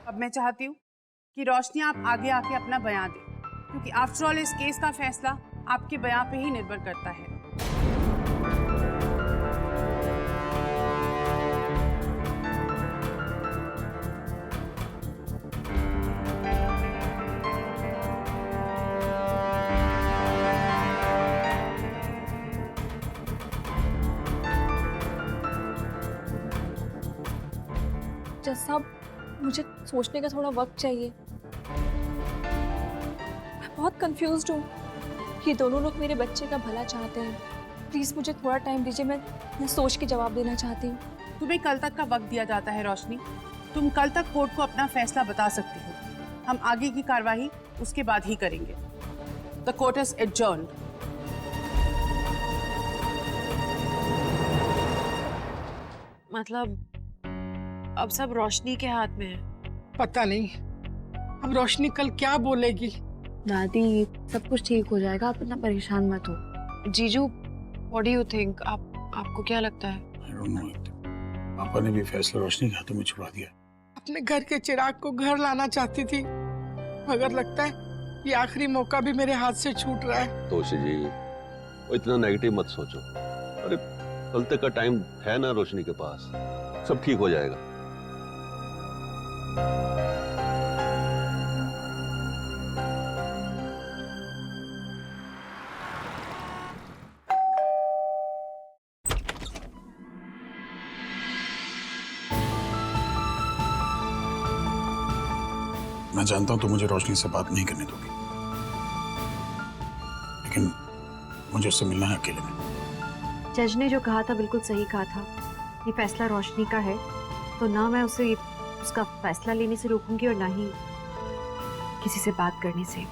अब मैं चाहती हूँ कि रोशनी आप आगे आके अपना बयान दें, क्योंकि आफ्टर ऑल इस केस का फैसला आपके बयान पे ही निर्भर करता है। जज साहब, मुझे सोचने का थोड़ा वक्त चाहिए। मैं बहुत कंफ्यूज्ड हूँ। ये दोनों लोग मेरे बच्चे का भला चाहते हैं। प्लीज़ मुझे थोड़ा टाइम दीजिए, मैं सोच के जवाब देना चाहती हूँ। तुम्हें कल तक का वक्त दिया जाता है रोशनी। तुम कल तक कोर्ट को अपना फैसला बता सकती हो। हम आगे की कार्रवाई उसके बाद ही करेंगे। The court is adjourned. मतलब अब सब रोशनी के हाथ में है। पता नहीं अब रोशनी कल क्या बोलेगी। दादी, सब कुछ ठीक हो जाएगा, आप इतना परेशान मत हो। जीजू, व्हाट डू यू थिंक? आपको क्या लगता है? I don't know it. पापा ने भी फैसला रोशनी के हाथों में छुड़ा दिया। अपने घर के चिराग को घर लाना चाहती थी, मगर लगता है ये आखिरी मौका भी मेरे हाथ से छूट रहा है। तोशी जी, वो इतना नेगेटिव मत सोचो। अरे कल तक का टाइम है ना रोशनी के पास, सब ठीक हो जाएगा। मैं जानता हूं तुम मुझे रोशनी से बात नहीं करने दोगी, लेकिन मुझे उससे मिलना है अकेले में। जज ने जो कहा था बिल्कुल सही कहा था। ये फैसला रोशनी का है, तो ना मैं उसे उसका फैसला लेने से रोकूंगी और ना ही किसी से बात करने से।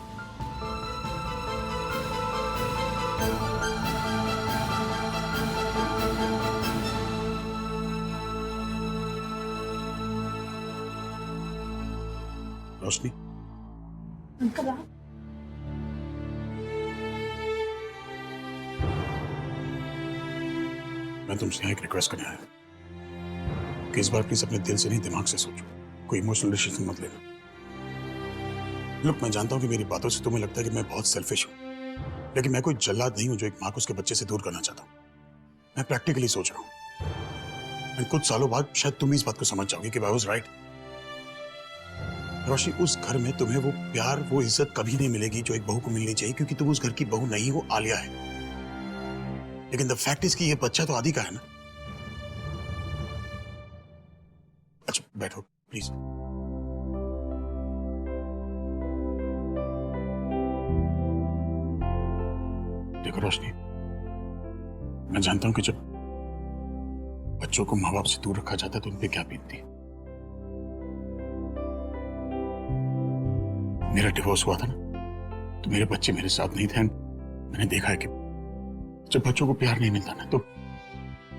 रोशनी, अंकल आप? मैं तुमसे एक रिक्वेस्ट करने आया हूं कि इस बार प्लीज अपने दिल से नहीं दिमाग से सोचो, कोई इमोशनल डिसीजन मत लेना। लुक, मैं जानता हूं कि मेरी बातों से तुम्हें लगता है कि मैं बहुत सेल्फिश हूं, लेकिन मैं कोई जल्लाद नहीं हूं जो एक मां को उसके बच्चे से दूर करना चाहता हूं। मैं प्रैक्टिकली सोच रहा हूं, मैं कुछ सालों बाद शायद तुम इस बात को समझ जाओगे कि आई वाज राइट। रोशनी, उस घर में तुम्हें वो प्यार, वो इज्जत कभी नहीं मिलेगी जो एक बहू को मिलनी चाहिए, क्योंकि तुम उस घर की बहू नहीं हो, आलिया है। लेकिन द फैक्ट इज कि ये बच्चा तो आदि का है ना। अच्छा बैठो प्लीज। देखो रोशनी, मैं जानता हूं कि जब बच्चों को माँ बाप से दूर रखा जाता है तो उन पे क्या बीतती है। मेरा डिवोर्स हुआ था ना, तो मेरे बच्चे मेरे साथ नहीं थे। मैंने देखा है कि जब बच्चों को प्यार नहीं मिलता ना, तो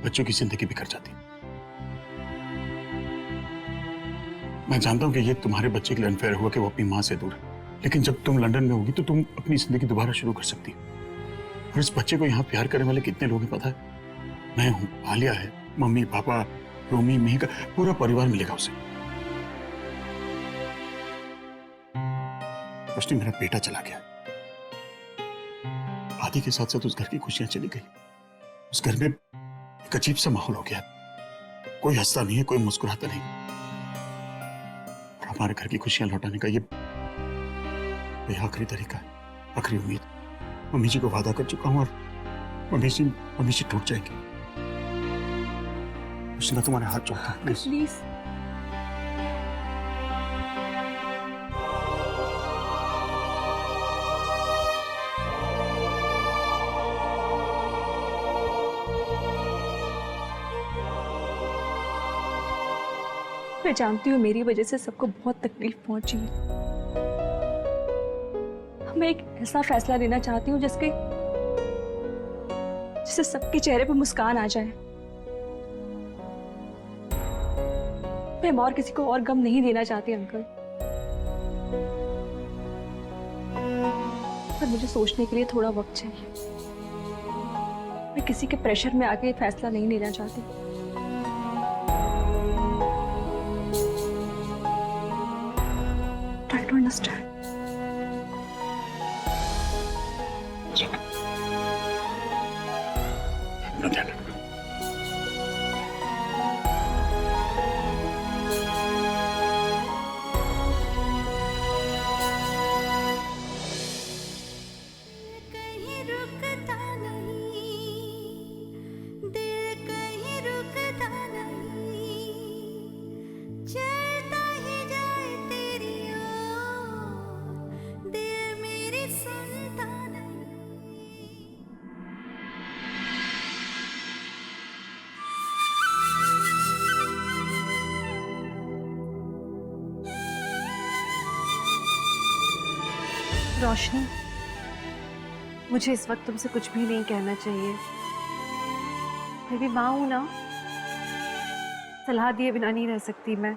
बच्चों की जिंदगी बिखर जाती है। मैं जानता हूं कि ये तुम्हारे बच्चे के लिए अनफेयर हुआ कि वो अपनी मां से दूर है, लेकिन जब तुम लंदन में होगी तो तुम अपनी जिंदगी दोबारा शुरू कर सकती हो। और इस बच्चे को यहाँ प्यार करने वाले कितने लोग हैं पता है? मैं हूं, आलिया है, मम्मी पापा, रोमी, मिहिका, पूरा परिवार मिलेगा उसे। रोशनी, मेरा बेटा चला गया, आदि के साथ साथ उस घर की खुशियां चली गई। उस घर में एक अजीब सा माहौल हो गया, कोई हंसता नहीं है, कोई मुस्कुराता नहीं। और हमारे घर की खुशियां लौटाने का ये आखिरी तरीका है, आखिरी उम्मीद। मम्मी जी को वादा कर चुका हूं और मम्मी जी टूट जाएगी। उसने तुम्हारे हाथ जोड़ता हूं, प्लीज। प्लीज मैं जानती हूँ मेरी वजह से सबको बहुत तकलीफ पहुंची है। मैं एक ऐसा फैसला लेना चाहती हूँ जिससे सबके चेहरे पर मुस्कान आ जाए। मैं और किसी को और गम नहीं देना चाहती अंकल, पर मुझे सोचने के लिए थोड़ा वक्त चाहिए। मैं किसी के प्रेशर में आके फैसला नहीं लेना चाहती। don't understand. अपना ध्यान रखना। कहीं रुकता नहीं, दिल कहीं रुकता नहीं, चलता ही जाए तेरी ओर, दिल मेरी सुनता नहीं। रोशनी, मुझे इस वक्त तुमसे कुछ भी नहीं कहना चाहिए। फिर भी माँ हूं ना, सलाह दिए बिना नहीं रह सकती मैं।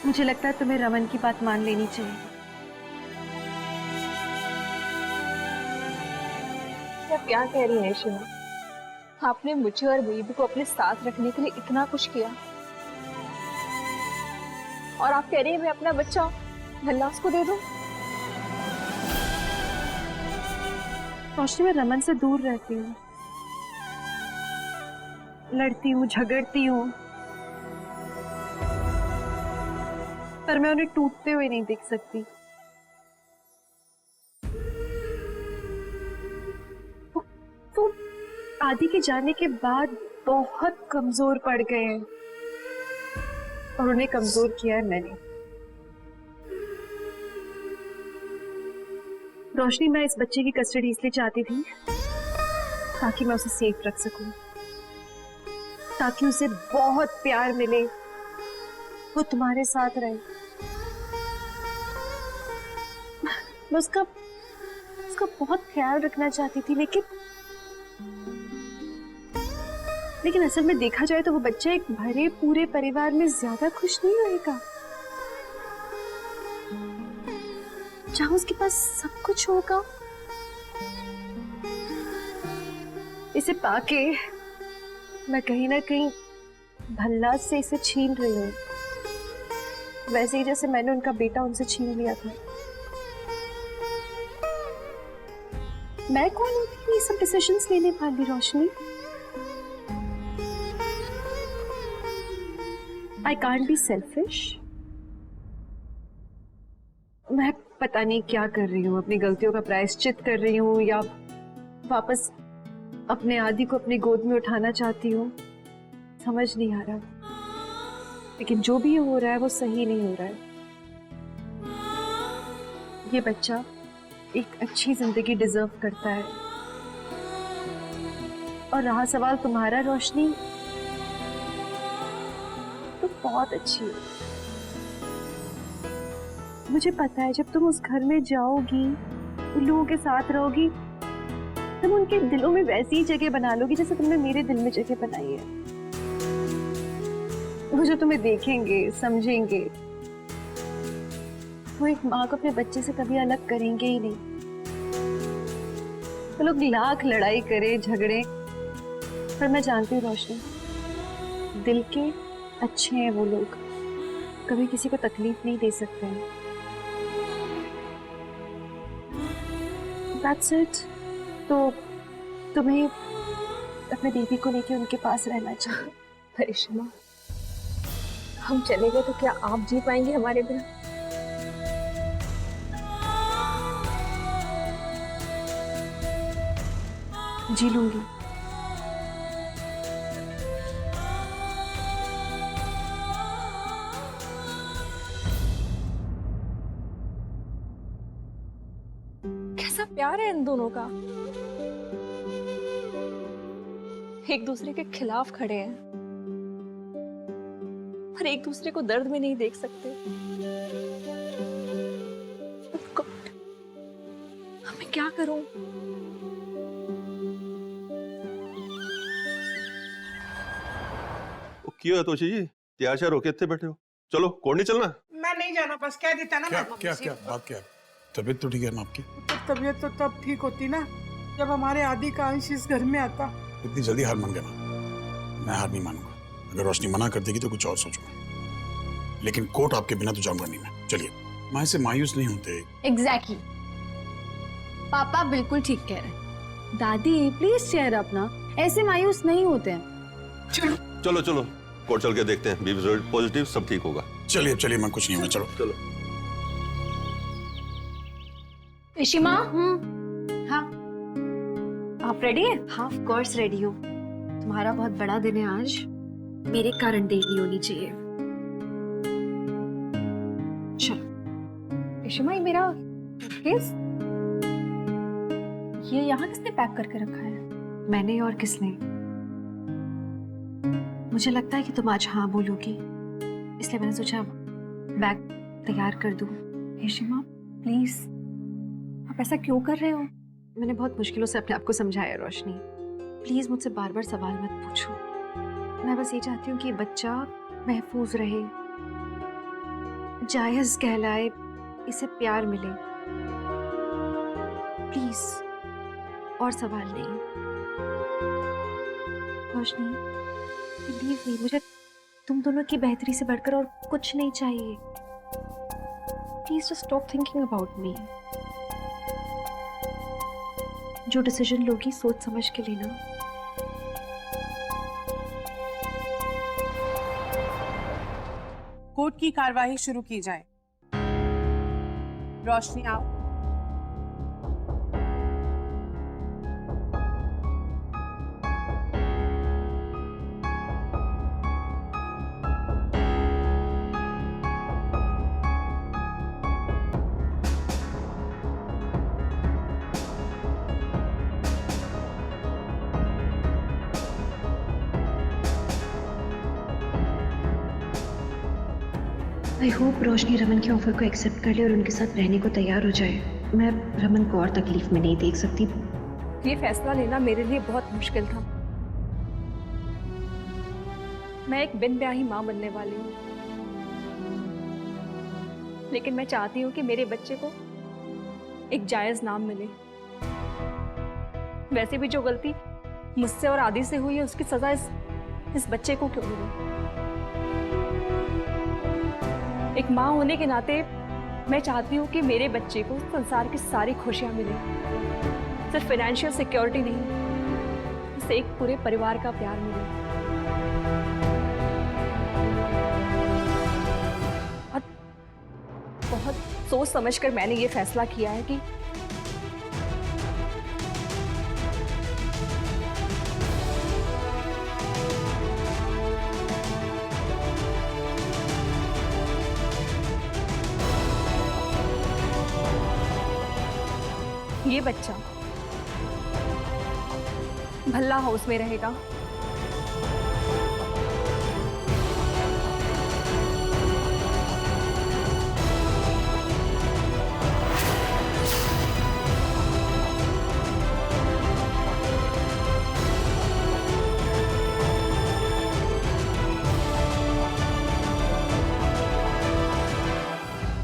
मुझे लगता है तुम्हें रमन की बात मान लेनी चाहिए। आप क्या कह रही हैं शिमा? आपने मुझे और बेबी को अपने साथ रखने के लिए इतना कुछ किया, और आप कह रही हैं मैं अपना बच्चा भल्लास को दे दूं? रोशनी, मैं रमन से दूर रहती हूँ, लड़ती हूँ, झगड़ती हूँ, पर मैं उन्हें टूटते हुए नहीं देख सकती। वो आदि के जाने के बाद बहुत कमजोर पड़ गए हैं, और उन्हें कमजोर किया है मैंने। रोशनी, मैं इस बच्चे की कस्टडी इसलिए चाहती थी ताकि मैं उसे सेफ रख सकूं, ताकि उसे बहुत प्यार मिले, वो तुम्हारे साथ रहे। मैं उसका बहुत ख्याल रखना चाहती थी, लेकिन असल में देखा जाए तो वो बच्चा एक भरे पूरे परिवार में ज्यादा खुश नहीं रहेगा, जहां उसके पास सब कुछ होगा। इसे पाके मैं कहीं ना कहीं भल्ला से इसे छीन रही हूँ, वैसे ही जैसे मैंने उनका बेटा उनसे छीन लिया था। मैं कौन हूँ ये सब डिसीजंस लेने वाली रोशनी? I can't be selfish. मैं पता नहीं क्या कर रही हूँ, अपनी गलतियों का प्रायश्चित कर रही हूँ, या वापस अपने आदि को अपनी गोद में उठाना चाहती हूँ, समझ नहीं आ रहा। लेकिन जो भी हो रहा है वो सही नहीं हो रहा है। ये बच्चा एक अच्छी जिंदगी डिजर्व करता है। और रहा सवाल तुम्हारा रोशनी, तो बहुत अच्छी हो। मुझे पता है जब तुम उस घर में जाओगी, उन लोगों के साथ रहोगी, तुम उनके दिलों में वैसी ही जगह बना लोगी जैसे तुमने मेरे दिल में जगह बनाई है। वो जो तुम्हें देखेंगे, समझेंगे, वो एक माँ को अपने बच्चे से कभी अलग करेंगे ही नहीं। वो लोग लाख लड़ाई करे, झगड़े, पर मैं जानती हूँ रोशनी, दिल के अच्छे हैं वो लोग, कभी किसी को तकलीफ नहीं दे सकते हैं। That's it. तो तुम्हें अपने बेबी को लेके उनके पास रहना चाहिए। करिश्मा, हम चले गए तो क्या आप जी पाएंगे हमारे बिना? जी लूंगी। कैसा प्यार है इन दोनों का, एक दूसरे के खिलाफ खड़े हैं और एक दूसरे को दर्द में नहीं देख सकते। God, अब मैं क्या करूं? क्यों है तोशी जी, तैयार होके इतने बैठे हो? चलो कोई नहीं चलना? मैं नहीं जाना, बस कह देता ना। क्या मैं क्या क्या बात क्या है? तबीयत तो ठीक है ना आपकी? तो तबीयत तो तब ठीक होती ना जब हमारे आदि का अंश इस घर में आता। इतनी जल्दी हार मान गया ना? मैं हार नहीं मानूंगा। अगर रोशनी मना कर देगी तो कुछ और सोचूंगा, लेकिन कोर्ट आपके बिना तो जाऊंगा नहीं मैं। चलिए, माँ से मायूस नहीं होते। एग्जैक्टली पापा बिल्कुल ठीक कह रहे हैं। दादी प्लीज चेयर अपना, ऐसे मायूस नहीं होते हैं। चलो चलो कोर्ट चल के देखते हैं, बी रिजल्ट पॉजिटिव, सब ठीक होगा। चलिए चलिए, मैं कुछ नहीं होगा, चलो चलो। इशिमा, हाँ आप रेडी हैं? हाँ ऑफ कोर्स रेडी हूँ। तुम्हारा बहुत बड़ा दिन है आज, मेरे कारण देर नहीं होनी चाहिए। चलो। इशिमा, ये मेरा केस ये यहाँ किसने पैक करके रखा है? मैंने और किसने? मुझे लगता है कि तुम आज हाँ बोलोगी, इसलिए मैंने सोचा बैग तैयार कर दूँ। इशिमा प्लीज, आप ऐसा क्यों कर रहे हो? मैंने बहुत मुश्किलों से अपने आप को समझाया रोशनी, प्लीज मुझसे बार बार सवाल मत पूछो। मैं बस ये चाहती हूँ कि बच्चा महफूज रहे, जायज कहलाए, इसे प्यार मिले। प्लीज, और सवाल नहीं। रोशनी बिलीव मी, मुझे तुम दोनों की बेहतरी से बढ़कर और कुछ नहीं चाहिए। Please just stop thinking about me. जो डिसीजन लोगी सोच समझ के लेना। कोर्ट की कार्यवाही शुरू की जाए। रोशनी आओ। आई होप रोशनी रमन के ऑफर को एक्सेप्ट कर ले और उनके साथ रहने को तैयार हो जाए। मैं रमन को और तकलीफ में नहीं देख सकती। ये फैसला लेना मेरे लिए बहुत मुश्किल था। मैं एक बिन ब्याही माँ बनने वाली हूँ, लेकिन मैं चाहती हूँ कि मेरे बच्चे को एक जायज नाम मिले। वैसे भी जो गलती मुझसे और आदि से हुई है उसकी सजा इस बच्चे को क्यों मिले? एक माँ होने के नाते मैं चाहती हूँ कि मेरे बच्चे को संसार की सारी खुशियाँ मिले, सिर्फ फाइनेंशियल सिक्योरिटी नहीं, उसे एक पूरे परिवार का प्यार मिले। और बहुत सोच समझकर मैंने ये फैसला किया है कि ये बच्चा भल्ला हाउस में रहेगा।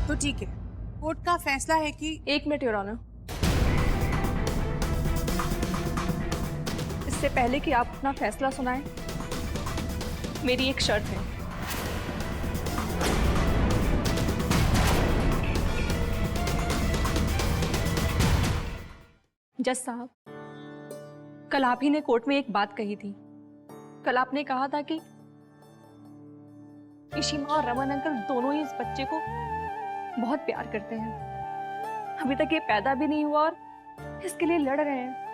तो ठीक है, कोर्ट का फैसला है कि 1 मिनट योर ऑनर, इससे पहले कि आप अपना फैसला सुनाएं, मेरी एक शर्त है। जज साहब, कल आप ही ने कोर्ट में एक बात कही थी। कल आपने कहा था कि इशिमा और रमन अंकल दोनों ही इस बच्चे को बहुत प्यार करते हैं। अभी तक ये पैदा भी नहीं हुआ और इसके लिए लड़ रहे हैं।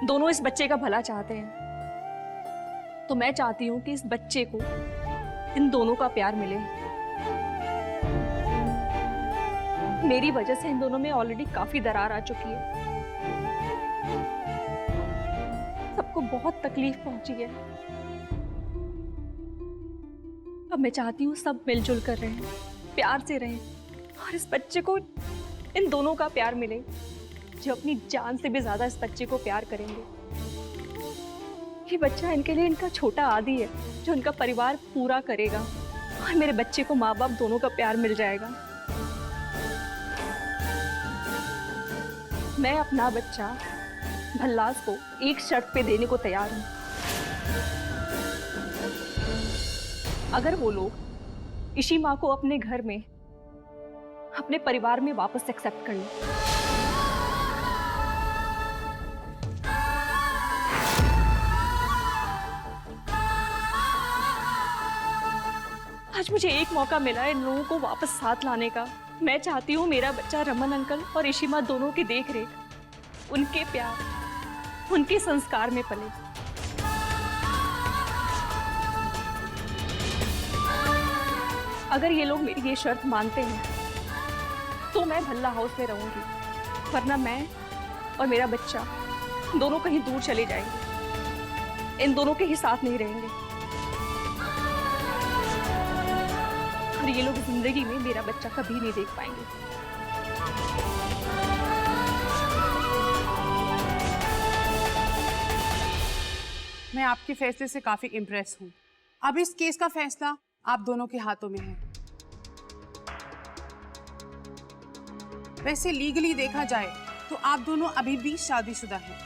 दोनों इस बच्चे का भला चाहते हैं, तो मैं चाहती हूं कि इस बच्चे को इन दोनों का प्यार मिले। मेरी वजह से इन दोनों में ऑलरेडी काफी दरार आ चुकी है, सबको बहुत तकलीफ पहुंची है। अब मैं चाहती हूँ सब मिलजुल कर रहें, प्यार से रहें और इस बच्चे को इन दोनों का प्यार मिले, जो अपनी जान से भी ज्यादा इस बच्चे को प्यार करेंगे। ये बच्चा इनके लिए इनका छोटा आदि है, जो इनका परिवार पूरा करेगा और मेरे बच्चे को माँ बाप दोनों का प्यार मिल जाएगा। मैं अपना बच्चा भल्लाज को एक शर्त पे देने को तैयार हूं। अगर वो लोग इशी माँ को अपने घर में, अपने परिवार में वापस एक्सेप्ट कर लें। आज मुझे एक मौका मिला है इन लोगों को वापस साथ लाने का। मैं चाहती हूँ मेरा बच्चा रमन अंकल और इशी माँ दोनों की देख रेख, उनके प्यार, उनके संस्कार में पले। अगर ये लोग मेरी ये शर्त मानते हैं तो मैं भल्ला हाउस में रहूंगी, वरना मैं और मेरा बच्चा दोनों कहीं दूर चले जाएंगे। इन दोनों के ही साथ नहीं रहेंगे और ये लोग जिंदगी में मेरा बच्चा कभी नहीं देख पाएंगे। मैं आपके फैसले से काफी इम्प्रेस हूँ। अब इस केस का फैसला आप दोनों के हाथों में है। वैसे लीगली देखा जाए तो आप दोनों अभी भी शादीशुदा हैं।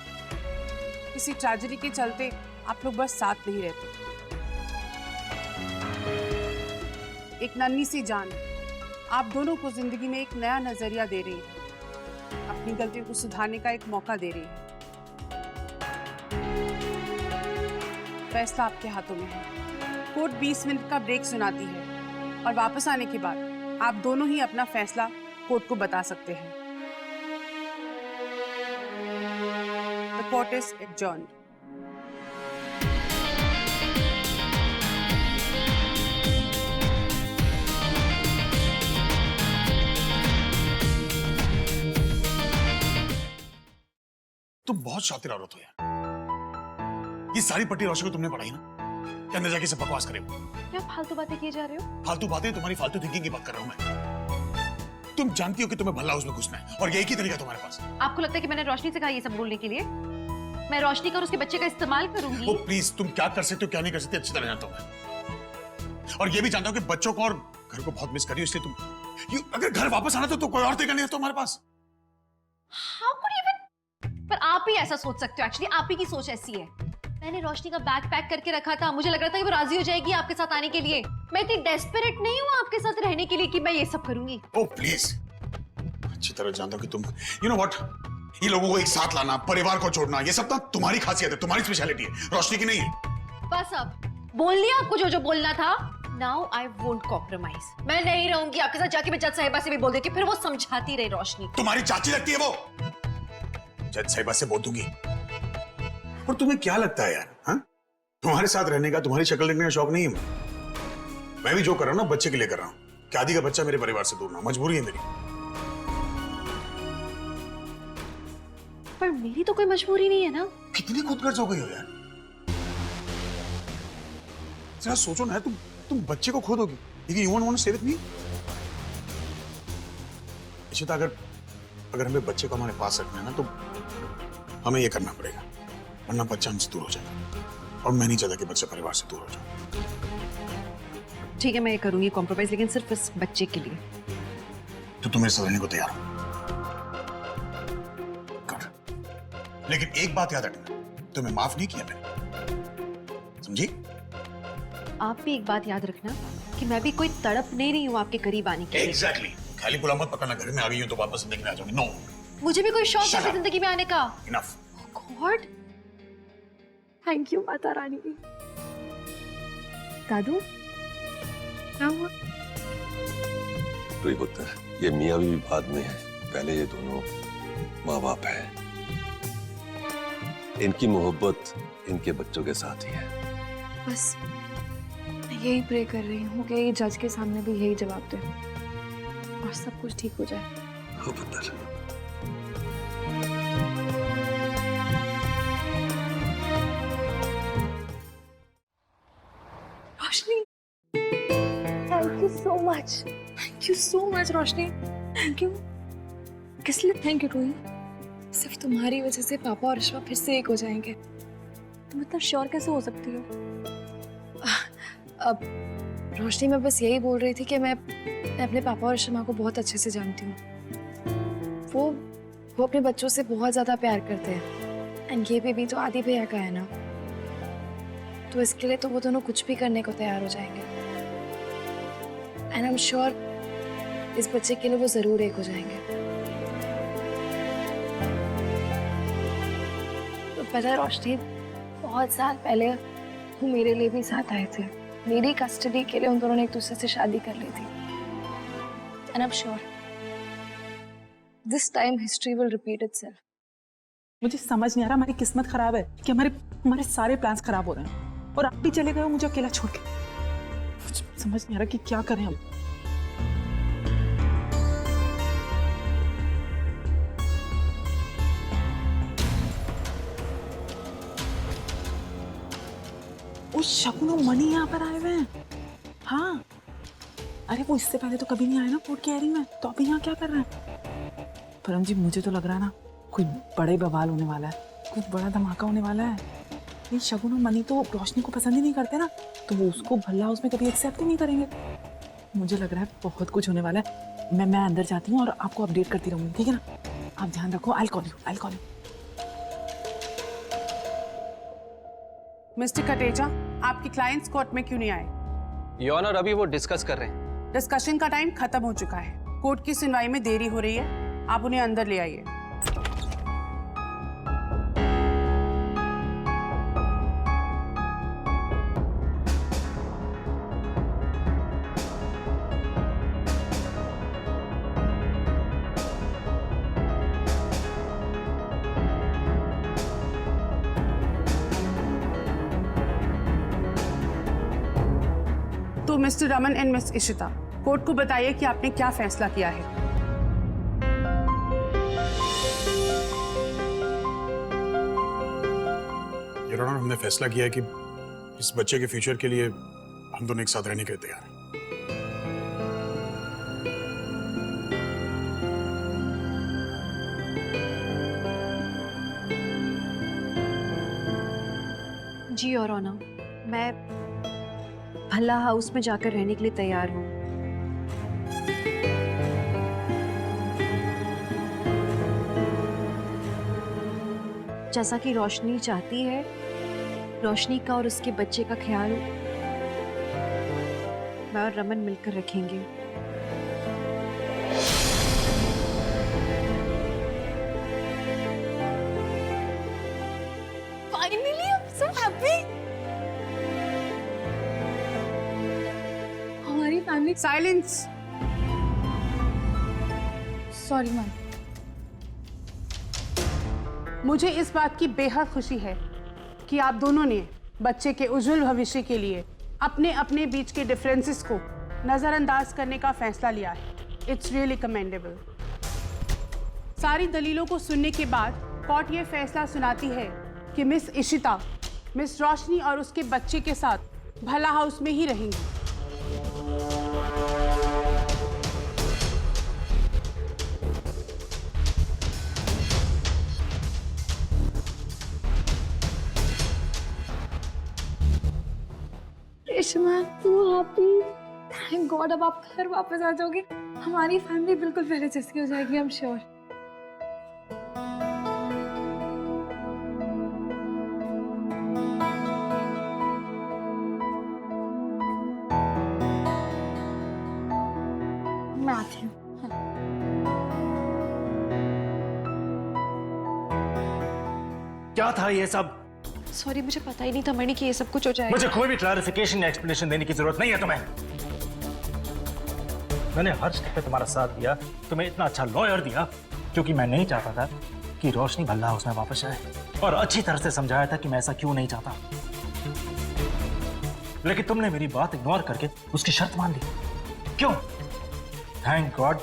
किसी ट्रेजेडी के चलते आप लोग बस साथ नहीं रहते। एक नन्ही सी जान आप दोनों को जिंदगी में एक नया नजरिया दे रही है, अपनी गलतियों को सुधारने का एक मौका दे रही है। फैसला आपके हाथों में है। कोर्ट 20 मिनट का ब्रेक सुनाती है और वापस आने के बाद आप दोनों ही अपना फैसला कोर्ट को बता सकते हैं। The court is adjourned. तुम बहुत शातिर औरत हो यार। ये सारी पट्टी रोशनी को तुमने पढ़ाई ना, क्या अंदर जाके सब बकवास करे हो? क्या फालतू बातें किए जा रहे हो? फालतू बातें, तुम्हारी फालतू थिंकिंग की बात कर रहा हूं मैं। तुम जानती हो कि तुम्हें भल्ला हाउस में घुसना है और यही की तरीका तुम्हारे पास। आपको लगता है कि मैंने रोशनी से कहा ये सब बोलने के लिए? मैं रोशनी का और उसके बच्चे का इस्तेमाल करूंगी। ओ प्लीज, तुम क्या कर सकते हो क्या नहीं कर सकते अच्छी तरह जानता हूं मैं। और ये भी जानता हूं कि बच्चों को और घर को बहुत मिस करी हो, इसलिए तुम अगर घर वापस आना तो कोई और तरीका नहीं है तुम्हारे पास। How could you even? पर आप ही ऐसा सोच सकते हो। एक्चुअली आप ही की सोच ऐसी है। मैंने रोशनी का बैग पैक करके रखा था, मुझे लग रहा था कि वो राजी हो जाएगी आपके साथ आने के लिए। मैं इतनी डेस्परेट नहीं हूँ आपके साथ रहने के लिए कि मैं ये सब करूंगी। ओ प्लीज, अच्छी तरह जानता हूं कि तुम यू नो व्हाट, ये लोगों को एक साथ लाना, परिवार को छोड़ना, ये सब ना तुम्हारी खासियत है, तुम्हारी स्पेशलिटी है, रोशनी की नहीं है। बस अब बोल लिया आपको जो जो बोलना था। Now I won't compromise. मैं नहीं रहूंगी आपके साथ। जाके मैं जज साहिबा से भी बोल देती, फिर वो समझाती रही रोशनी। तुम्हारी चाची लगती है वो। जज साहिबा से बोल दूंगी। और तुम्हें क्या लगता है यार, हाँ? तुम्हारे साथ रहने का, तुम्हारी शक्ल देखने का शौक नहीं है। मैं भी जो कर रहा हूं ना बच्चे के लिए कर रहा हूं कि आदि का बच्चा मेरे परिवार से दूर ना, मजबूरी है मेरी। पर मेरी तो कोई मजबूरी नहीं है ना। कितनी खुदगर्ज हो गई हो यार। जरा सोचो ना, तुम बच्चे को खो दोगी लेकिन you want to stay with me. Ishita, अगर हमें बच्चे को हमारे पास रखना है ना तो हमें ये करना पड़ेगा, वरना बच्चा हमसे दूर हो जाएगा और मैं नहीं चाहता कि बच्चा परिवार से दूर हो जाए। ठीक है, मैं ये करूंगी कॉम्प्रोमाइज, लेकिन सिर्फ इस बच्चे के लिए। तो तुम मेरे साथ रहने को तैयार हो? गुड। लेकिन एक बात याद रखना, तुम्हें माफ नहीं किया मैंने, समझी? आप भी एक बात याद रखना कि मैं भी कोई तड़प नहीं रही हूँ आपके करीब आने के लिए। एग्जैक्टली। खाली पुला मत पकड़ना, घर में आ गई हूं तो वापस जिंदगी में आ जाऊंगी। नो, मुझे भी कोई शौक Shut है up. जिंदगी में आने का। Enough. God, thank you Mata Rani. दादू क्या हुआ? तो पुत्र, ये मियाँ भी बाद में है, पहले ये दोनों माँ बाप है। इनकी मोहब्बत इनके बच्चों के साथ ही है। बस मैं यही प्रे कर रही हूँ कि ये जज के सामने भी यही जवाब दे और सब कुछ ठीक हो जाए। हो पुत्र। Roshni, thank you so much. Thank you so much Roshni. Thank you. किस लिए थैंक यू रूही? सिर्फ तुम्हारी वजह से पापा और रिश्वा फिर से एक हो जाएंगे। तुम इतना श्योर कैसे हो सकती हो? अब रोशनी, मैं बस यही बोल रही थी कि मैं अपने पापा और रिश्मा को बहुत अच्छे से जानती हूँ। वो वो अपने बच्चों से बहुत ज्यादा प्यार करते हैं एंड ये बेबी तो आदि भैया का है ना, तो इसके लिए तो वो दोनों कुछ भी करने को तैयार हो जाएंगे एंड आई एम श्योर इस बच्चे के लिए वो जरूर एक हो जाएंगे। तो पता है रोशनी, बहुत साल पहले वो मेरे लिए भी साथ आए थे, मेरी कस्टडी के लिए उन दोनों ने एक दूसरे से शादी कर ली थी and I am sure this time history will repeat itself. मुझे समझ नहीं आ रहा हमारी किस्मत खराब है कि हमारे हमारे सारे प्लान्स खराब हो रहे हैं और आप भी चले गए हो मुझे अकेला छोड़ के। मुझे समझ नहीं आ रहा कि क्या करें हम। उस शकुन और मनी यहाँ पर आए हुए हैं। हाँ, अरे वो इससे पहले तो कभी नहीं आए ना कोर्ट की हेयरिंग में, तो अभी यहाँ क्या कर रहे हैं? परम जी मुझे तो लग रहा है ना कोई बड़े बवाल होने वाला है, कुछ बड़ा धमाका होने वाला है। ये शगुन और मनी तो रोशनी को पसंद ही नहीं करते ना, तो वो उसको भल्ला हाउस में कभी एक्सेप्ट ही नहीं करेंगे। मुझे लग रहा है बहुत कुछ होने वाला है। मैं अंदर जाती हूँ और आपको अपडेट करती रहूंगी, ठीक है ना? आप ध्यान रखो। I call you. Mister Kateja, आपके क्लाइंट्स कोर्ट में क्यों नहीं आए? योर ऑनर, अभी वो डिस्कस कर रहे हैं। डिस्कशन का टाइम खत्म हो चुका है। कोर्ट की सुनवाई में देरी हो रही है, आप उन्हें अंदर ले आइए। तो mister Raman and miss Ishita, court को बताइए कि आपने क्या फैसला किया है। योर ऑनर, हमने फैसला किया है कि इस बच्चे के फ्यूचर के लिए हम दोनों एक साथ रहने के लिए तैयार हैं। जी और ऑनर, मैं भल्ला हाउस में जाकर रहने के लिए तैयार हूँ। जैसा कि रोशनी चाहती है, रोशनी का और उसके बच्चे का ख्याल मैं और रमन मिलकर रखेंगे। Finally, I'm so happy. हमारी फैमिली। साइलेंस। Sorry ma'am. मुझे इस बात की बेहद खुशी है कि आप दोनों ने बच्चे के उज्जवल भविष्य के लिए अपने अपने बीच के डिफरेंसेस को नजरअंदाज करने का फैसला लिया है। It's really commendable. सारी दलीलों को सुनने के बाद कोर्ट ये फैसला सुनाती है कि मिस इशिता मिस रोशनी और उसके बच्चे के साथ भला हाउस में ही रहेंगी। रेशमा, तू हैप्पी? थैंक गॉड, अब आप घर वापस आ जाओगे। हमारी फैमिली बिल्कुल पहले जैसी हो जाएगी, आई एम श्योर। मैं आती हूँ। क्या था ये सब? सॉरी, मुझे पता ही नहीं था मणि कि ये सब कुछ हो जाएगा। मुझे कोई भी क्लैरिफिकेशन या एक्सप्लेनेशन देने की जरूरत नहीं है तुम्हें। मैंने हर स्टेप पे तुम्हारा साथ दिया, तुम्हें इतना अच्छा लॉयर दिया क्योंकि मैं नहीं चाहता था कि रोशनी भल्ला हाउस में वापस आए, और अच्छी तरह से समझाया था कि मैं ऐसा क्यों नहीं चाहता। लेकिन तुमने मेरी बात इग्नोर करके उसकी शर्त मान ली। क्यों? थैंक गॉड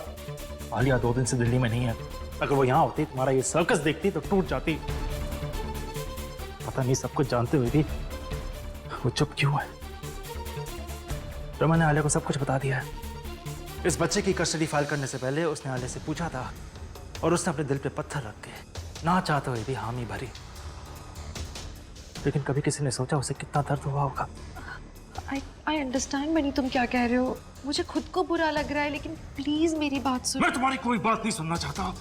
आलिया 2 दिन से दिल्ली में नहीं है। अगर वो यहाँ होती, तुम्हारा ये सर्कस देखती तो टूट जाती। पता नहीं सब कुछ जानते हुए भी वो चुप क्यों है। रमन ने आलिया को सब कुछ बता दिया है। इस बच्चे की कस्टडी फाइल करने से पहले उसने आलिया से पूछा था और उसने अपने दिल पे पत्थर रख के ना चाहते हुए भी हामी भरी। लेकिन कभी किसी ने सोचा उसे कितना दर्द हुआ होगा। आई अंडरस्टैंड मणि, तुम क्या कह रहे हो। मुझे खुद को बुरा लग रहा है, लेकिन प्लीज मेरी बात सुनो। मैं तुम्हारी कोई बात नहीं सुनना चाहता।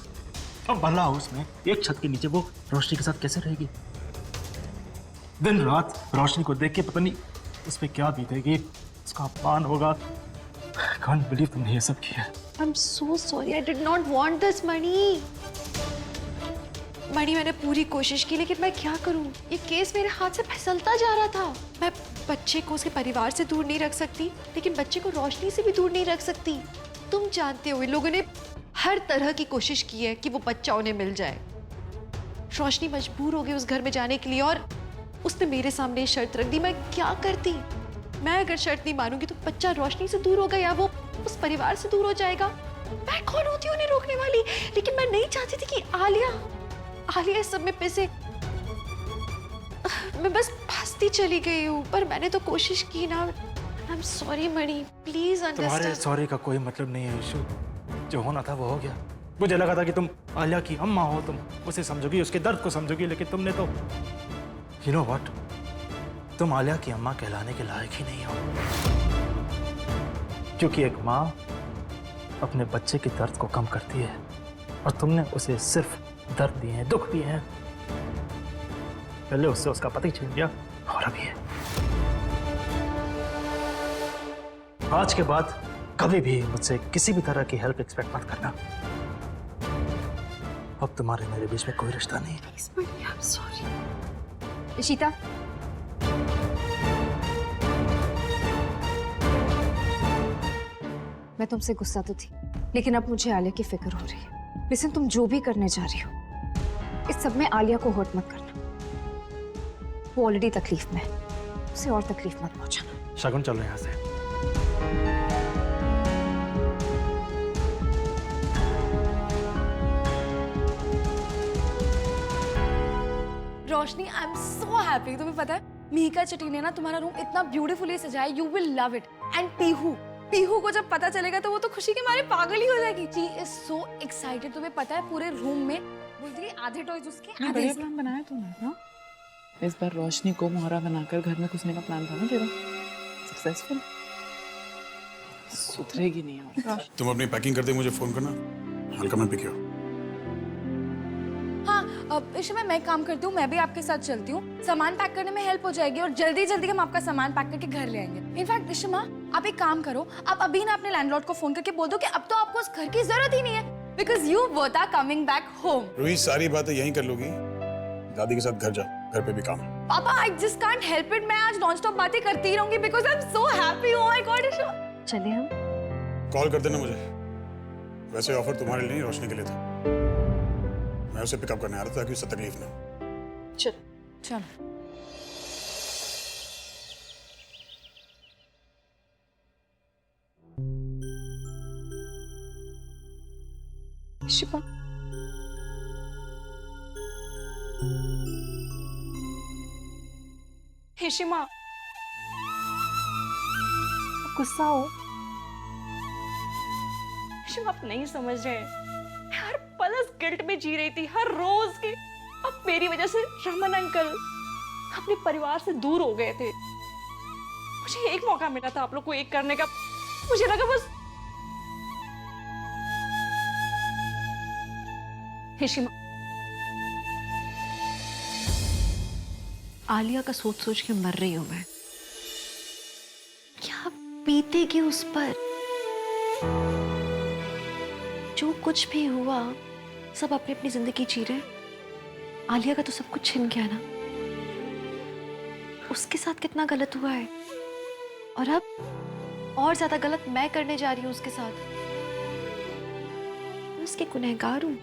अब भला हाउस में एक छत के नीचे वो रोशनी के साथ कैसे रहेगी? दिन रात रोशनी को देख के पता नहीं उस पर क्या बीतेगी, उसका अपमान होगा। कांट बिलीव तुमने ये सब किया। I am so sorry, I did not want this Mani. Mani, मैंने पूरी कोशिश की, लेकिन मैं क्या करूं? ये केस मेरे हाथ से फिसलता जा रहा था। मैं बच्चे को उसके परिवार से दूर नहीं रख सकती, लेकिन बच्चे को रोशनी से भी दूर नहीं रख सकती। तुम जानते हो, इन लोगों ने हर तरह की कोशिश की है कि वो बच्चा उन्हें मिल जाए। रोशनी मजबूर हो गई उस घर में जाने के लिए, और उसने मेरे सामने शर्त रख दी। मैं क्या करती? मैं अगर शर्त नहीं मानूंगी तो बच्चा रोशनी से दूर होगा या वो उस परिवार से दूर हो जाएगा। मैं कौन होती हूँ उन्हें रोकने वाली? लेकिन मैं नहीं चाहती थी कि आलिया इस सब में पैसे। मैं बस फंसती चली गई हूँ, पर मैंने तो कोशिश की ना। I am sorry Mani, please तुम्हारे अंडरस्टैंड। सॉरी का कोई मतलब नहीं है ईशु। जो होना था वो हो गया। मुझे लगा था कि तुम आलिया की अम्मा हो, तुम उसे समझोगी, उसके दर्द को समझोगी, लेकिन तुमने तो यू नो व्हाट, तुम आलिया की अम्मा कहलाने के लायक ही नहीं हो। क्योंकि एक माँ अपने बच्चे के दर्द को कम करती है, और तुमने उसे सिर्फ दर्द दिए हैं, दुख दिए हैं। पहले उससे उसका पति छीन लिया, और अभी है। आज के बाद कभी भी मुझसे किसी भी तरह की हेल्प एक्सपेक्ट मत करना। अब तुम्हारे मेरे बीच में कोई रिश्ता नहीं है। I am sorry. इशिता, मैं तुमसे गुस्सा तो थी, लेकिन अब मुझे आलिया की फिक्र हो रही है। लिसन, तुम जो भी करने जा रही हो, इस सब में आलिया को हर्ट मत करना। वो ऑलरेडी तकलीफ में है, उसे और तकलीफ मत पहुंचाना। शगुन, चलो यहाँ से। रोशनी, आई एम सो हैप्पी। तुम्हें पता है, मीका चटी ने ना तुम्हारा रूम इतना ब्यूटीफुली सजाया, you will love it. And Pihu को जब पता चलेगा तो वो तो खुशी के मारे पागल ही हो जाएगी। She is so excited. तुम्हें पता है, पूरे रूम में बोलती है आधे टॉयज उसके, आधे बढ़िया प्लान बनाया तुमने। हाँ, इस बार रोशनी को मोहरा बनाकर घर में घुसने का प्लान था ना तेरा, सक्सेसफुल। सुधरेगी नहीं और। तुम अपनी पैकिंग कर दे, मुझे फोन करना। हल्का में पिक हो। हाँ, अब इस समय मैं काम करती हूँ, मैं भी आपके साथ चलती हूँ। सामान पैक करने में हेल्प हो जाएगी, और जल्दी जल्दी हम आपका सामान पैक करके घर ले आएंगे। इनफैक्ट ऋषिमा, आप एक काम करो, आप अभी ना अपने लैंडलॉर्ड को फोन करके बोल दो कि अब तो आपको उस घर की जरूरत ही नहीं है, because you both are coming back home. Ruhi, सारी बातें यहीं कर लोगी। दादी के साथ घर जा, घर पे भी काम है। पापा, I just can't help it. मैं आज नॉन स्टॉप बातें करती ही रहूंगी, because I am so happy. Oh my god Rishima. चले हम? कॉल कर देना मुझे। वैसे ऑफर तुम्हारे लिए नहीं, रोशनी के लिए था। मैं उसे पिकअप करने आ रहा था ताकि उससे तकलीफ ना हो। चलो। शिपा, हिशिमा, गुस्सा हो? हिशिमा, आप नहीं समझ रहे। हर पल इस गिल्ट में जी रही थी, हर रोज के। अब मेरी वजह से रमन अंकल अपने परिवार से दूर हो गए थे। मुझे एक मौका मिला था आप लोग को एक करने का। मुझे लगा बस। हिशिमा, आलिया का सोच सोच के मर रही हूं मैं। क्या बीतेगी उस पर? जो कुछ भी हुआ, सब अपनी अपनी जिंदगी जी रहे। आलिया का तो सब कुछ छिन गया ना। उसके साथ कितना गलत हुआ है, और अब और ज्यादा गलत मैं करने जा रही हूं उसके साथ। मैं उसकी गुनहगार हूं।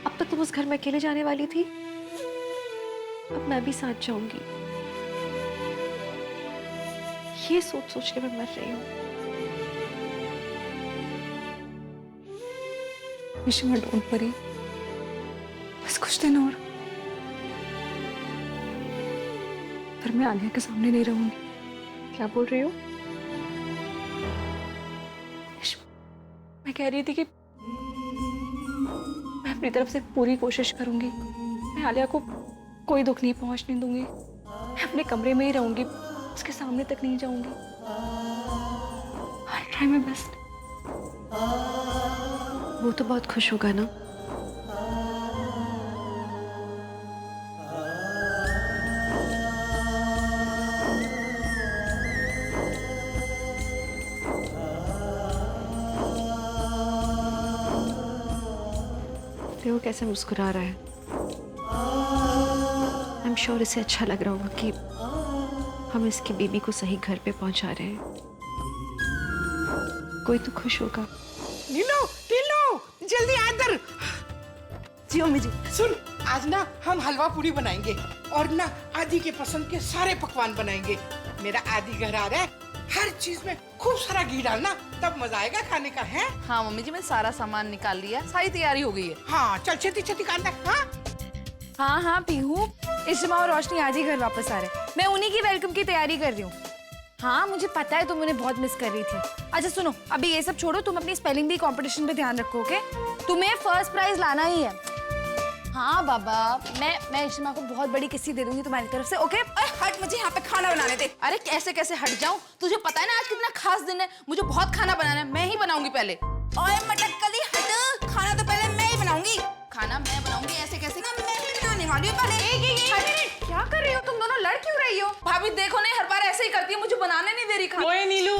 अब तक तुम उस घर में अकेले जाने वाली थी, अब मैं भी साथ जाऊंगी। ये सोच सोच के मैं मर रही हूँ। हिशिमा, डोंट वरी, बस कुछ दिन और, फिर मैं आलिया के सामने नहीं रहूंगी। क्या बोल रही हो? मैं कह रही थी कि मैं अपनी तरफ से पूरी कोशिश करूंगी। मैं आलिया को कोई दुख नहीं पहुंचने दूंगी। मैं अपने कमरे में ही रहूंगी, उसके सामने तक नहीं जाऊंगी। I'll try my best. वो तो बहुत खुश होगा ना। देखो कैसे मुस्कुरा रहा है। आई एम श्योर इसे अच्छा लग रहा होगा कि हम इसकी बीबी को सही घर पे पहुंचा रहे हैं। कोई तो खुश होगा। नीलू, नीलू, जल्दी आ इधर। जी मम्मी जी। सुन, आज ना हम हलवा पूरी बनाएंगे और ना आदि के पसंद के सारे पकवान बनाएंगे। मेरा आदि घर आ रहा है, हर चीज में खूब सारा घी डालना, तब मजा आएगा खाने का। है हाँ मम्मी जी, मैं सारा सामान निकाल लिया, सारी तैयारी हो गई है। हाँ, चल छेती छेती करना। हाँ हाँ हाँ पीहू, इश्मा और रोशनी आज ही घर वापस आ रहे हैं। मैं उन्हीं की वेलकम की तैयारी कर रही हूँ। हाँ मुझे पता है तुम उन्हें बहुत मिस कर रही थी। अच्छा सुनो, अभी ये सब छोड़ो, तुम अपनी स्पेलिंग बी कंपटीशन पे ध्यान रखो, ओके? तुम्हें फर्स्ट प्राइज लाना ही है। हाँ बाबा, मैं इश्मा को बहुत बड़ी किस्सी दे दूंगी तुम्हारी तरफ से, ओके? हट, मुझे यहाँ पे खाना बनाने दे। अरे कैसे कैसे हट जाऊँ? तुझे पता है ना आज कितना खास दिन है, मुझे बहुत खाना बनाना है, मैं ही बनाऊंगी पहले। ओए मटक्कली हट, खाना तो पहले मैं ही बनाऊंगी। खाना मैं बनाऊंगी, ऐसे कैसे? मैं ही बनाने वाली हूँ पहले। क्या कर रही हो तुम दोनों, लड़ क्यों रही हो? भाभी देखो नहीं, हर बार ऐसे ही करती है, मुझे बनाने नहीं दे रही खाना। ओए नीलू,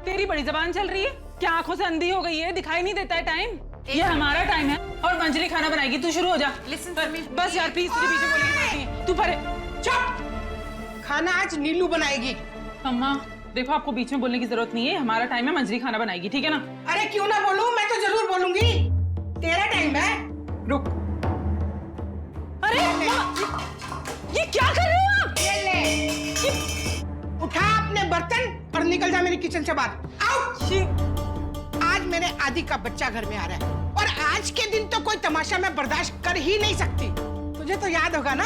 तेरी बड़ी जबान चल रही है क्या? आंखों से अंधी हो गई है, दिखाई नहीं देता है टाइम? ये हमारा टाइम है और मंजरी खाना बनाएगी, तू शुरू हो जा। बस यार प्लीज, तुझे पीछे बोलेगी नहीं है। तू परे चुप, खाना आज नीलू बनाएगी। अम्मा देखो, आपको बीच में बोलने की जरूरत नहीं है, हमारा टाइम है, मंजरी खाना बनाएगी, ठीक है ना? अरे क्यों ना बोलूं, मैं तो जरूर बोलूंगी। तेरा टाइम है, रुक। अरे ये क्या कर रहे हो आप? ये ले, उठा अपने बर्तन और निकल जा मेरी किचन से बाहर। आउट। आज मेरे आदि का बच्चा घर में आ रहा है और आज के दिन तो कोई तमाशा मैं बर्दाश्त कर ही नहीं सकती। तुझे तो याद होगा ना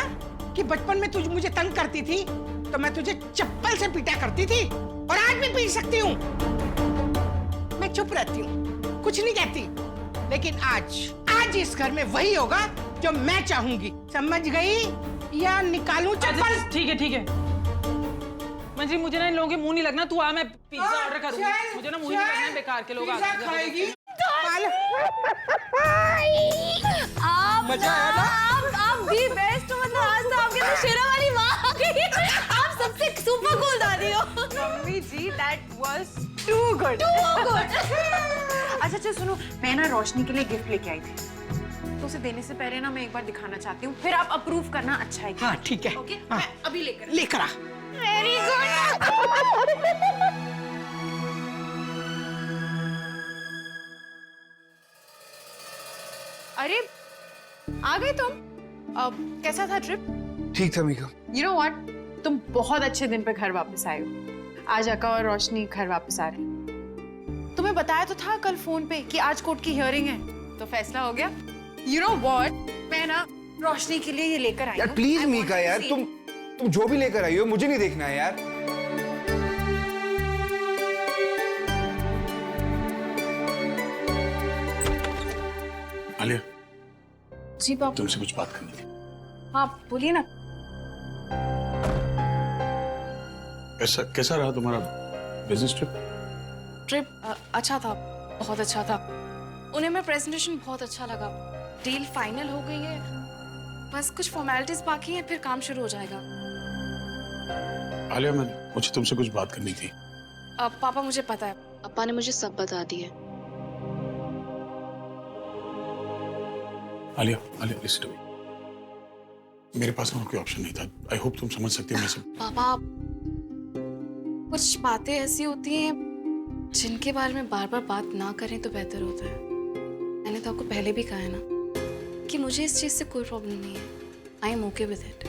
कि बचपन में तुझ मुझे तंग करती थी तो मैं तुझे चप्पल से पीटा करती थी, और आज भी पीट सकती हूँ। मैं चुप रहती हूँ, कुछ नहीं कहती, लेकिन आज इस घर में वही होगा जो मैं चाहूंगी। समझ गई? या निकालूं चप्पल? ठीक है। मंजरी मुझे ना इन लोगों के मुंह नहीं लगना, तू आ, मैं पिज्जा ऑर्डर करूंगी। मुझे ना मुंह नहीं लगना है, बेकार के लोग आते हैं। खाएगी? मजा आया ना? आप भी बेस्ट, मतलब आज तो आपके लिए शेरा वाली माँ आ गई। आप सबसे सुपर कूल दादी हो। Mummy ji, that was too good. अच्छा सुनो, मैं ना रोशनी के लिए गिफ्ट लेके आई थी, तो उसे देने से पहले ना मैं एक बार दिखाना चाहती हूँ, फिर आप अप्रूव करना। अच्छा है? हाँ ठीक है। ओके, हाँ। मैं अभी लेकर आ। Very good. अरे आ गए तुम? कैसा था ट्रिप? ठीक था मीका। You know what? तुम बहुत अच्छे दिन पे घर वापस आए हो। आज अका और रोशनी घर वापस आ रहे हैं। तुम्हें बताया तो था कल फोन पे कि आज कोर्ट की हियरिंग है, तो फैसला हो गया। You know what? मैं ना रोशनी के लिए ये लेकर आई हूँ। यार प्लीज मीका यार, तुम जो भी लेकर आई हो मुझे नहीं देखना है यार। आलिया, जी पापा। तुमसे कुछ बात करनी थी। हाँ बोलिए ना। कैसा रहा तुम्हारा बिजनेस ट्रिप? ट्रिप अच्छा था, बहुत अच्छा था। उन्हें मेरा प्रेजेंटेशन बहुत अच्छा लगा। डील फाइनल हो गई है, बस कुछ फॉर्मेलिटीज बाकी हैं, फिर काम शुरू हो जाएगा। आलिया, मुझे तुमसे कुछ बात करनी थी। पापा मुझे पता है, पापा ने मुझे सब बता दिया। Alia, listen to me. मेरे पास ना कोई ऑप्शन नहीं था। आई होप तुम समझ सकती हो। मैं सब पापा, कुछ बातें ऐसी होती हैं जिनके बारे में बार बार बात ना करें तो बेहतर होता है। मैंने तो आपको पहले भी कहा है ना कि मुझे इस चीज से कोई प्रॉब्लम नहीं है। I am okay with it.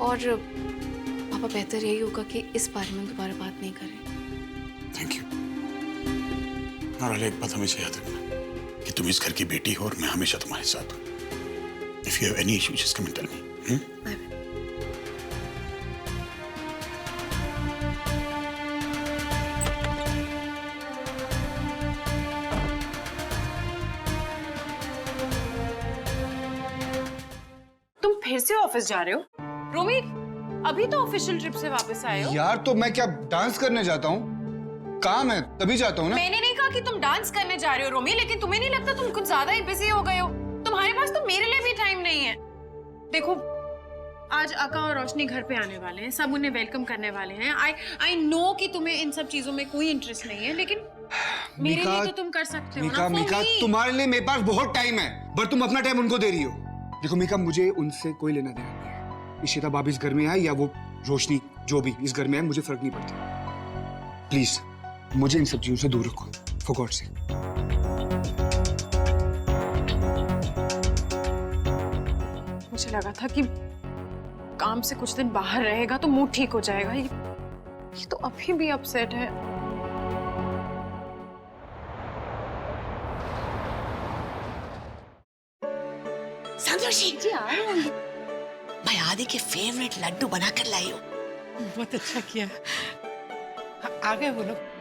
और पापा, बेहतर यही होगा कि इस बारे में दोबारा बात नहीं करें। Thank you. और आलिया, एक बात हमेशा याद रखना कि तुम इस घर की बेटी हो और मैं हमेशा तुम्हारे साथ हूँ। If you have any issues, just come and tell me. I will. तुम फिर से ऑफिस जा रहे हो? रोमी, अभी तो ऑफिशियल ट्रिप से वापस आए हो। यार तो मैं क्या डांस करने जाता हूँ? काम है तभी जाता हूँ ना। मैंने नहीं कहा कहा कि तुम डांस करने जा रहे हो रोमी, लेकिन तुम्हें नहीं लगता तुम कुछ ज्यादा ही बिजी हो गए हो? तुम्हारे पास तो मेरे लिए भी टाइम नहीं है। देखो आज आका और रोशनी घर पे आने वाले हैं, सब उन्हें वेलकम करने वाले हैं। आई नो कि तुम्हें इन सब चीजों में कोई इंटरेस्ट नहीं है, लेकिन मेरे लिए तो तुम कर सकते हो ना। मीका, तुम्हारे लिए मेरे पास बहुत टाइम है, पर तुम अपना टाइम उनको दे रही हो। देखो मीका, मुझे उनसे कोई लेना देना नहीं है। इशिता भाभी इस घर में आए या वो रोशनी जो भी इस घर में है, मुझे फर्क नहीं पड़ता। प्लीज मुझे इन सब चीजों से दूर रखो, फॉर गॉड सेक। मुझे लगा था कि काम से कुछ दिन बाहर रहेगा तो मूड ठीक हो जाएगा। ये तो अभी भी अपसेट है। संतोषी जी आ रहे हैं। मैं आदि के फेवरेट लड्डू बनाकर लाई हूँ। बहुत अच्छा किया। आ गए वो लोग।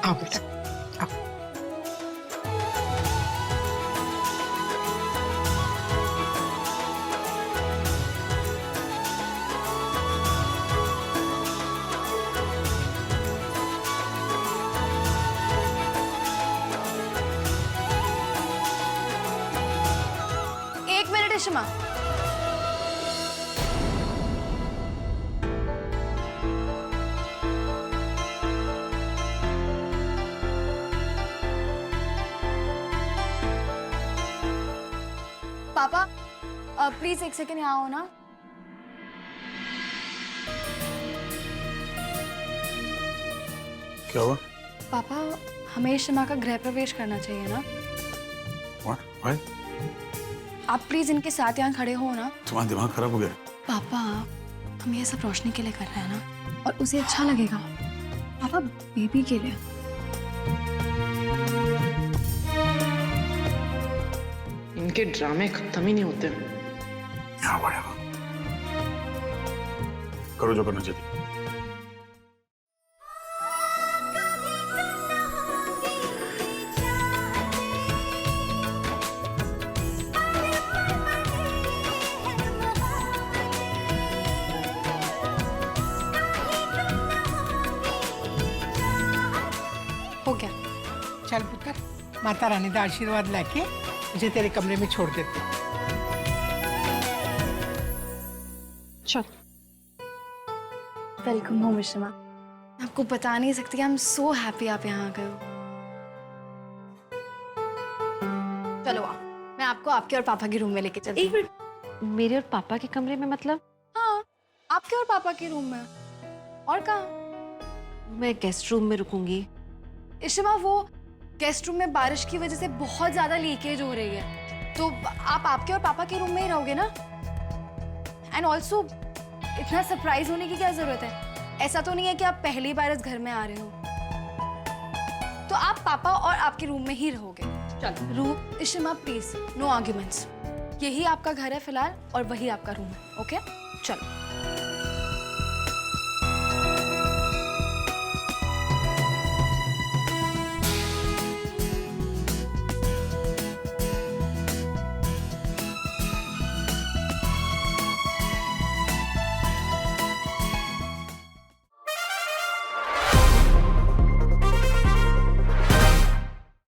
आओ बेटा, आओ। एक मिनट इशिमा। पापा प्लीज एक सेकंड यहाँ आओ ना। क्या हुआ? पापा हमें शिमा का गृह प्रवेश करना चाहिए ना। What? Why? आप प्लीज इनके साथ यहाँ खड़े हो ना। तुम्हारा दिमाग खराब हो गया? पापा हम ये सब रोशनी के लिए कर रहे हैं ना, और उसे अच्छा लगेगा। पापा बेबी के लिए। इनके ड्रामे खत्म ही नहीं होते। यहाँ बढ़ेगा। करो जो करना चाहिए। हो गया। चल पुत्र, माता रानी का आशीर्वाद लेके मुझे तेरे कमरे में छोड़ देते। चल। Welcome home Shima. आपको बता नहीं सकती, आई एम सो हैप्पी आप यहाँ आ गए हो। चलो आओ, मैं आपको आपके और पापा के रूम में लेके चलती हूँ। मेरे और पापा के कमरे में मतलब? हाँ, आपके और पापा के रूम में। और कहाँ? मैं गेस्ट रूम में रुकूंगी। इशिमा वो गेस्ट रूम में बारिश की वजह से बहुत ज्यादा लीकेज हो रही है, तो आप आपके और पापा के रूम में ही रहोगे ना। एंड ऑल्सो इतना सरप्राइज होने की क्या जरूरत है? ऐसा तो नहीं है कि आप पहली बार इस घर में आ रहे हो, तो आप पापा और आपके रूम में ही रहोगे। चलो room. Ishima please no arguments. यही आपका घर है फिलहाल और वही आपका रूम है। ओके चलो।